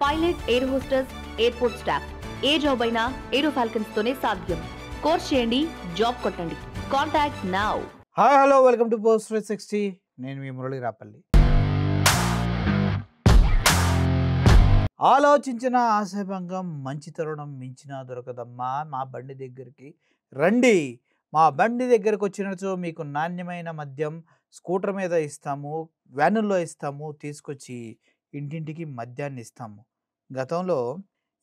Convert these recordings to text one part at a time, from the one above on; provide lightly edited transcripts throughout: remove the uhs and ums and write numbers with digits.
Pilot, air hostess, airport staff, ఏ job అయినా aero falcons తోనే సాధ్యం. కోర్స్ చేయండి, జాబ్ కొట్టండి. Contact now. Hi hello welcome to post 360. నేను మీ మురళి రాపల్లి. ఆలోచించిన ఆశాభంగం మంచి తరుణం మించినా దొరకదమ్మా. మా బండి దగ్గరికి రండి. మా బండి దగ్గరకు వచ్చినచో మీకు నాణ్యమైన మద్యం స్కూటర్ మీద ఇస్తాము, వ్యానుల్లో ఇస్తాము, తీసుకొచ్చి ఇంటింటికి మద్యాన్ని ఇస్తాము. గతంలో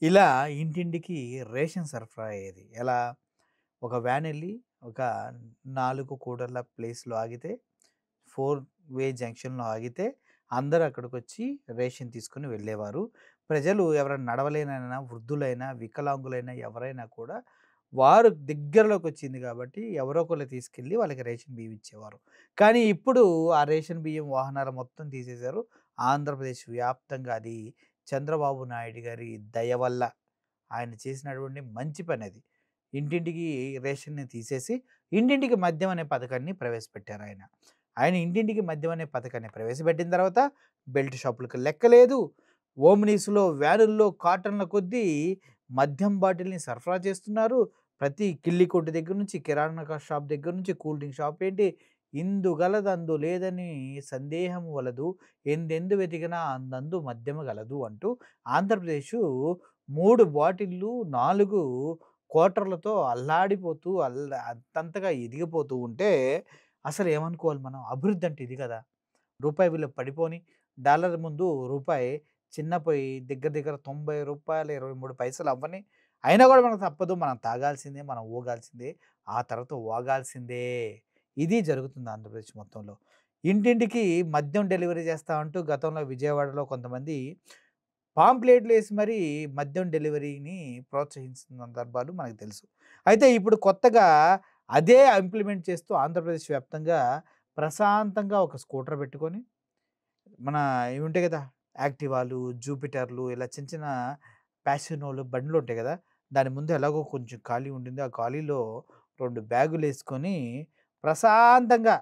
ఇలా ఇంటింటికి రేషన్ సరఫరా అయ్యేది. ఎలా? ఒక వ్యాన్ వెళ్ళి ఒక 4 కూడళ్ళ ప్లేస్లో ఆగితే, 4 వే జంక్షన్లో ఆగితే అందరూ అక్కడికి వచ్చి రేషన్ తీసుకుని వెళ్ళేవారు. ప్రజలు ఎవరైనా నడవలేనైనా, వృద్ధులైనా, వికలాంగులైనా ఎవరైనా కూడా వారు దగ్గరలోకి వచ్చింది కాబట్టి ఎవరో ఒకళ్ళు తీసుకెళ్ళి వాళ్ళకి రేషన్ బియ్యం ఇచ్చేవారు. కానీ ఇప్పుడు ఆ రేషన్ బియ్యం వాహనాలు మొత్తం తీసేశారు. ఆంధ్రప్రదేశ్ వ్యాప్తంగా అది చంద్రబాబు నాయుడు గారి దయ వల్ల ఆయన చేసినటువంటి మంచి పని అది. ఇంటింటికి రేషన్ని తీసేసి ఇంటింటికి మద్యం అనే పథకాన్ని ప్రవేశపెట్టారు ఆయన. ఆయన ఇంటింటికి మద్యం అనే పథకాన్ని ప్రవేశపెట్టిన తర్వాత బెల్ట్ షాపులకు లెక్కలేదు. ఓమ్నీస్లో, వ్యానుల్లో కాటన్ల కొద్దీ మద్యం బాటిల్ని సరఫరా చేస్తున్నారు. ప్రతి కిల్లి కొట్టు దగ్గర నుంచి, కిరాణా షాప్ దగ్గర నుంచి, కూల్ డ్రింక్ షాప్ ఏంటి, ఇందు గలదు అందు లేదని సందేహం వలదు, ఎందెందు వెతికినా అందందు మద్యము గలదు అంటూ ఆంధ్రప్రదేశ్ 3 బాటిళ్ళు 4 క్వార్టర్లతో అల్లాడిపోతూ అంతంతగా ఎదిగిపోతూ ఉంటే అసలు ఏమనుకోవాలి మనం? అభివృద్ధి అంటే ఇది కదా. రూపాయి విలువ పడిపోని, డాలర్ ముందు రూపాయి చిన్నపోయి దగ్గర దగ్గర ₹90.23 అవ్వని, అయినా కూడా మనకు తప్పదు, మనం తాగాల్సిందే, మనం ఊగాల్సిందే, ఆ తర్వాత వాగాల్సిందే. ఇది జరుగుతుంది ఆంధ్రప్రదేశ్ మొత్తంలో. ఇంటింటికి మద్యం డెలివరీ చేస్తా అంటూ గతంలో విజయవాడలో కొంతమంది పాంప్లెట్లు వేసి మరీ మద్యం డెలివరీని ప్రోత్సహించిన సందర్భాలు మనకు తెలుసు. అయితే ఇప్పుడు కొత్తగా అదే ఇంప్లిమెంట్ చేస్తూ ఆంధ్రప్రదేశ్ వ్యాప్తంగా ప్రశాంతంగా ఒక స్కూటర్ పెట్టుకొని, మన ఇవి ఉంటాయి కదా, యాక్టివాలు, జూపిటర్లు, ఇలా చిన్న చిన్న ప్యాషనోలు బండ్లు ఉంటాయి కదా, దాని ముందు ఎలాగో కొంచెం ఖాళీ ఉండింది. ఆ ఖాళీలో 2 బ్యాగులు వేసుకొని ప్రశాంతంగా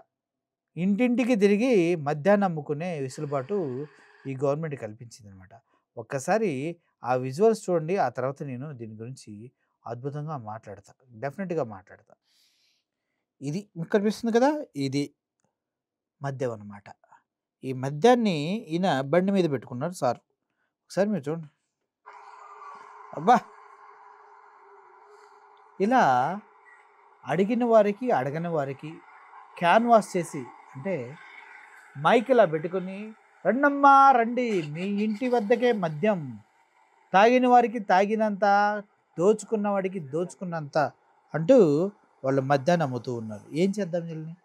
ఇంటింటికి తిరిగి మద్యాన్ని అమ్ముకునే వెసులుబాటు ఈ గవర్నమెంట్ కల్పించింది అనమాట. ఒక్కసారి ఆ విజువల్స్ చూడండి. ఆ తర్వాత నేను దీని గురించి అద్భుతంగా మాట్లాడతా, డెఫినెట్గా మాట్లాడతా. ఇది మీకు కనిపిస్తుంది కదా, ఇది మద్యం అన్నమాట. ఈ మద్యాన్ని ఈయన బండి మీద పెట్టుకున్నారు సార్. ఒకసారి మీరు చూడండి. అబ్బా, ఇలా అడిగిన వారికి అడగని వారికి క్యాన్వాస్ చేసి, అంటే మైక్ ఇలా పెట్టుకొని, రండమ్మా రండి, మీ ఇంటి వద్దకే మద్యం, తాగిన వారికి తాగినంత, దోచుకున్న వాడికి దోచుకున్నంత అంటూ వాళ్ళు మద్యాన్ని అమ్ముతూ ఉన్నారు. ఏం చేద్దాం వీళ్ళని?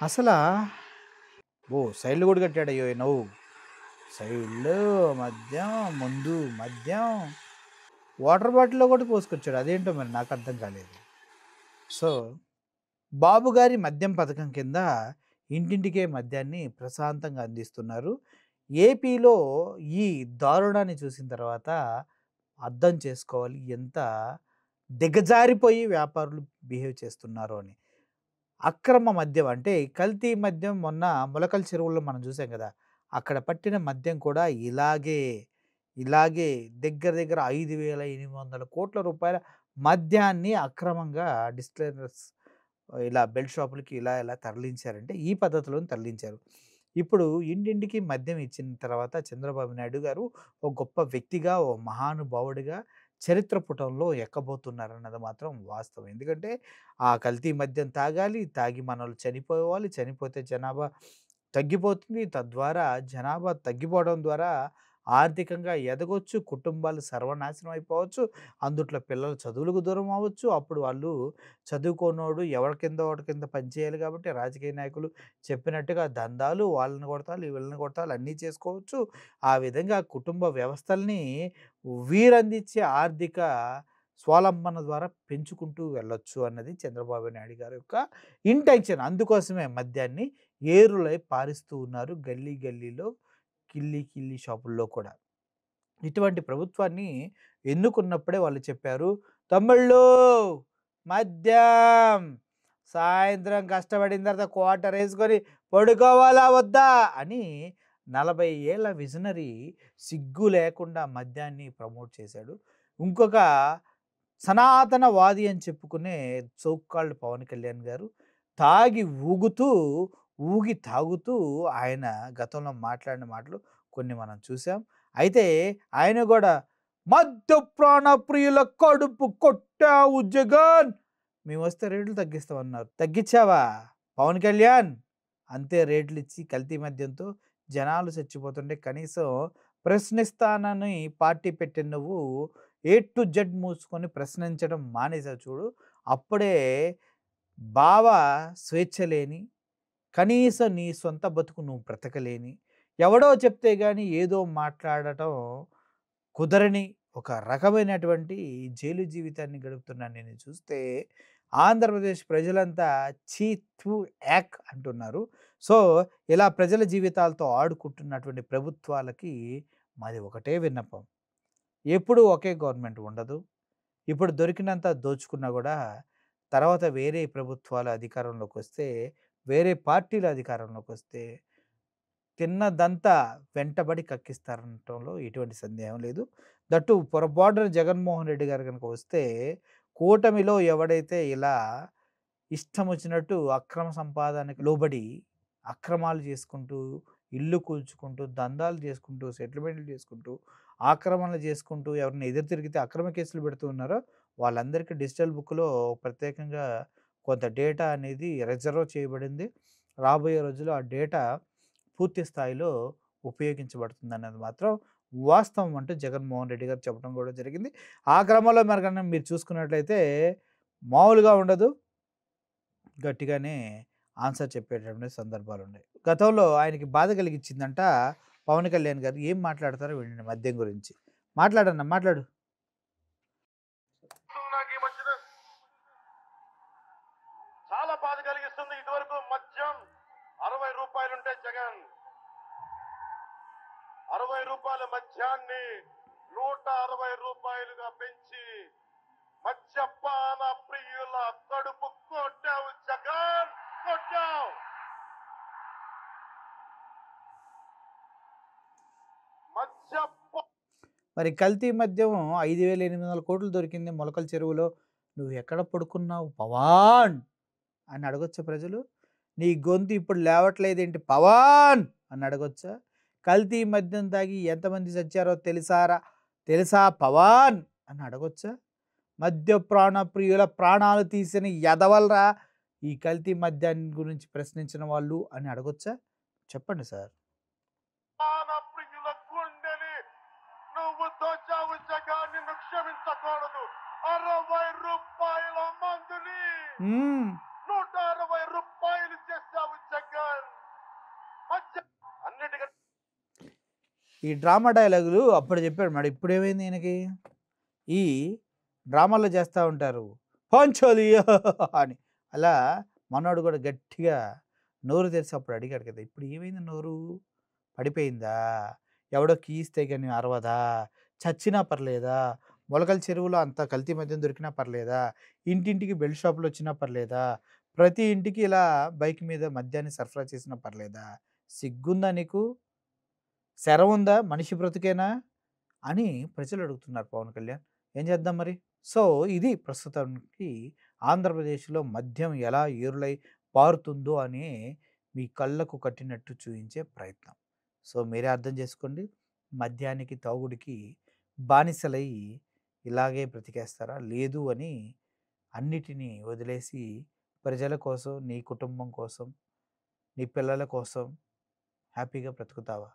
అసలు సైడ్లు కూడా కట్టాడు. అయ్యో నవ్వు సైడ్లు మద్యం, ముందు మద్యం, వాటర్ బాటిల్లో కూడా పోసుకొచ్చాడు. అదేంటో మరి నాకు అర్థం కాలేదు. సో బాబు గారి మద్యం పథకం కింద ఇంటింటికే మద్యాన్ని ప్రశాంతంగా అందిస్తున్నారు. ఏపీలో ఈ దారుణాన్ని చూసిన తర్వాత అర్థం చేసుకోవాలి ఎంత దిగజారిపోయి వ్యాపారులు బిహేవ్ చేస్తున్నారు అని. అక్రమ మద్యం అంటే కల్తీ మద్యం మొన్న మొలకల చెరువుల్లో మనం చూసాం కదా, అక్కడ పట్టిన మద్యం కూడా ఇలాగే దగ్గర దగ్గర 5,800 కోట్ల రూపాయల మద్యాన్ని అక్రమంగా డిస్టిలరీస్ ఇలా బెల్ట్ షాపులకి ఇలా తరలించారంటే ఈ పద్ధతిలో తరలించారు. ఇప్పుడు ఇంటింటికి మద్యం ఇచ్చిన తర్వాత చంద్రబాబు నాయుడు గారు ఒక గొప్ప వ్యక్తిగా, ఓ మహానుభావుడిగా చరిత్ర పుటంలో ఎక్కబోతున్నారన్నది మాత్రం వాస్తవం. ఎందుకంటే ఆ కల్తీ మద్యం తాగాలి, తాగి మనోళ్ళు చనిపోవాలి, చనిపోతే జనాభా తగ్గిపోతుంది. తద్వారా జనాభా తగ్గిపోవడం ద్వారా ఆర్థికంగా ఎదగొచ్చు, కుటుంబాలు సర్వనాశనం అయిపోవచ్చు, అందుట్లో పిల్లలు చదువులకు దూరం అవ్వచ్చు. అప్పుడు వాళ్ళు చదువుకోనోడు ఎవరి కింద వాడి కింద పనిచేయాలి కాబట్టి రాజకీయ నాయకులు చెప్పినట్టుగా దందాలు, వాళ్ళని కొడతాలు, వీళ్ళని కొడతాలు అన్నీ చేసుకోవచ్చు. ఆ విధంగా కుటుంబ వ్యవస్థల్ని వీరందించే ఆర్థిక స్వావలంబన ద్వారా పెంచుకుంటూ వెళ్ళొచ్చు అన్నది చంద్రబాబు నాయుడు గారి యొక్క ఇంటెన్షన్. అందుకోసమే మద్యాన్ని ఏరులై పారిస్తూ ఉన్నారు గల్లీ గల్లీలో, కిల్లి షాపుల్లో కూడా. ఇటువంటి ప్రభుత్వాన్ని ఎన్నుకున్నప్పుడే వాళ్ళు చెప్పారు, తమ్ముళ్ళు మద్యం సాయంత్రం కష్టపడిన తర్వాత క్వార్టర్ వేసుకొని పడుకోవాలా వద్దా అని 40 ఏళ్ల విజనరీ సిగ్గు లేకుండా మద్యాన్ని ప్రమోట్ చేశాడు. ఇంకొక సనాతనవాది అని చెప్పుకునే సోకాల్డ్ పవన్ కళ్యాణ్ గారు తాగి ఊగుతూ, ఊగి తాగుతూ ఆయన గతంలో మాట్లాడిన మాటలు కొన్ని మనం చూసాం. అయితే ఆయన కూడా మద్యపాన ప్రియుల కడుపు కొట్టావు జగన్, మేము వస్తే రేట్లు తగ్గిస్తామన్నారు. తగ్గించావా పవన్ కళ్యాణ్? అంతే రేట్లు ఇచ్చి కల్తీ మద్యంతో జనాలు చచ్చిపోతుంటే కనీసం ప్రశ్నిస్తానని పార్టీ పెట్టిన నువ్వు ఏ టు జెడ్ మూసుకొని ప్రశ్నించడం మానేసావు చూడు. అప్పుడే భావ స్వేచ్ఛ లేని, కనీసం నీ సొంత బతుకు నువ్వు బ్రతకలేని, ఎవడో చెప్తే కానీ ఏదో మాట్లాడటం కుదరని ఒక రకమైనటువంటి జైలు జీవితాన్ని గడుపుతున్నాను నేను చూస్తే ఆంధ్రప్రదేశ్ ప్రజలంతా చీతు యాక్ అంటున్నారు. సో ఇలా ప్రజల జీవితాలతో ఆడుకుంటున్నటువంటి ప్రభుత్వాలకి మాది ఒకటే విన్నపం, ఎప్పుడు ఒకే గవర్నమెంట్ ఉండదు. ఇప్పుడు దొరికినంత దోచుకున్నా కూడా తర్వాత వేరే ప్రభుత్వాలు అధికారంలోకి వస్తే, వేరే పార్టీలు అధికారంలోకి వస్తే తిన్నదంతా వెంటబడి కక్కిస్తారనటంలో ఎటువంటి సందేహం లేదు. దట్టు పొరపాటున జగన్మోహన్ రెడ్డి గారు కనుక వస్తే కూటమిలో ఎవడైతే ఇలా ఇష్టం వచ్చినట్టు అక్రమ సంపాదనకు లోబడి అక్రమాలు చేసుకుంటూ, ఇల్లు కూల్చుకుంటూ, దందాలు చేసుకుంటూ, సెటిల్మెంట్లు చేసుకుంటూ, ఆక్రమణలు చేసుకుంటూ ఎవరిని ఎదురు తిరిగితే అక్రమ కేసులు పెడుతూ ఉన్నారో వాళ్ళందరికీ డిజిటల్ బుక్లో ప్రత్యేకంగా కొంత డేటా అనేది రిజర్వ్ చేయబడింది. రాబోయే రోజుల్లో ఆ డేటా పూర్తి స్థాయిలో ఉపయోగించబడుతుంది అన్నది మాత్రం వాస్తవం అంటూ జగన్మోహన్ రెడ్డి గారు చెప్పడం కూడా జరిగింది. ఆ క్రమంలో మరి కన్నా మీరు చూసుకున్నట్లయితే మామూలుగా ఉండదు, గట్టిగానే ఆన్సర్ చెప్పేటటువంటి సందర్భాలు ఉన్నాయి. గతంలో ఆయనకి బాధ కలిగించిందంట పవన్ కళ్యాణ్ గారు. ఏం మాట్లాడతారో వినండి మద్యం గురించి. మాట్లాడన్నా, మాట్లాడు. నాకు ఈ మధ్యన చాలా బాధ కలిగిస్తుంది. ఇదివరకు మద్యం 60 రూపాయలుంటే జగన్ 60 రూపాయల మద్యాన్ని 160 రూపాయలుగా పెంచి మద్యపాన ప్రియుల కడుపు కొట్టావు జగన్, కొట్టావు. మరి కల్తీ మద్యం 5,800 కోట్లు దొరికింది మొలకల చెరువులో, నువ్వు ఎక్కడ పడుకున్నావు పవన్ అని అడగొచ్చా ప్రజలు? నీ గొంతు ఇప్పుడు లేవట్లేదేంటి పవన్ అని అడగొచ్చా? కల్తీ మద్యం తాగి ఎంతమంది చచ్చారో తెలుసా పవన్ అని అడగొచ్చా? మద్య ప్రాణప్రియుల ప్రాణాలు తీసిన ఎదవలరా ఈ కల్తీ మద్యాన్ని గురించి ప్రశ్నించిన వాళ్ళు అని అడగొచ్చా? చెప్పండి సార్. నువ్వు దోచావు జగన్, నిన్ను క్షమించకూడదు. 60 రూపాయల మందుని 160 రూపాయలు చేశావు జగన్. అన్నిటికంటే ఈ డ్రామా డైలాగులు అప్పుడు చెప్పాడు మరి ఇప్పుడు ఏమైంది ఈయనకి? ఈ డ్రామాలో చేస్తూ ఉంటారు పంచోలి అని, అలా మనోడు కూడా గట్టిగా నోరు తెరిచి అప్పుడు అడిగాడు కదా, ఇప్పుడు ఏమైంది నోరు పడిపోయిందా? ఎవడో కీస్తే కానీ అరవదా? చచ్చినా పర్లేదా? మొలకల చెరువులో అంత కల్తీ మద్యం దొరికినా పర్లేదా? ఇంటింటికి బెల్ట్ షాపులు వచ్చినా పర్లేదా? ప్రతి ఇంటికి ఇలా బైక్ మీద మద్యాన్ని సరఫరా చేసినా పర్లేదా? సిగ్గుందా నీకు? శరం ఉందా? మనిషి బ్రతుకేనా అని ప్రజలు అడుగుతున్నారు పవన్ కళ్యాణ్. ఏం చేద్దాం మరి? సో ఇది ప్రస్తుతానికి ఆంధ్రప్రదేశ్లో మద్యం ఎలా ఏరులై పారుతుందో అని మీ కళ్ళకు కట్టినట్టు చూపించే ప్రయత్నం. సో మీరే అర్థం చేసుకోండి, మద్యానికి తాగుడికి బానిసలై ఇలాగే బ్రతికేస్తారా? లేదు అని అన్నిటినీ వదిలేసి ప్రజల కోసం, నీ కుటుంబం కోసం, నీ పిల్లల కోసం హ్యాపీగా బ్రతుకుతావా?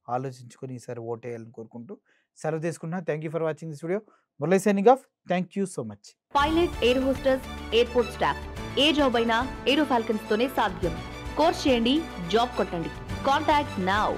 ఆలోచించుకొని ఈసారి ఓటేయాలని కోరుకుంటూ సెలవు తీసుకుంటున్నా. Thank you for watching this video. Murali signing off. Thank you so much. Pilot, air hostess, airport staff ఏ జాబ్ అయినా ఏరో ఫాల్కన్స్ తోనే సాధ్యం. కోర్స్ చేయండి, జాబ్ కొట్టండి. Contact now.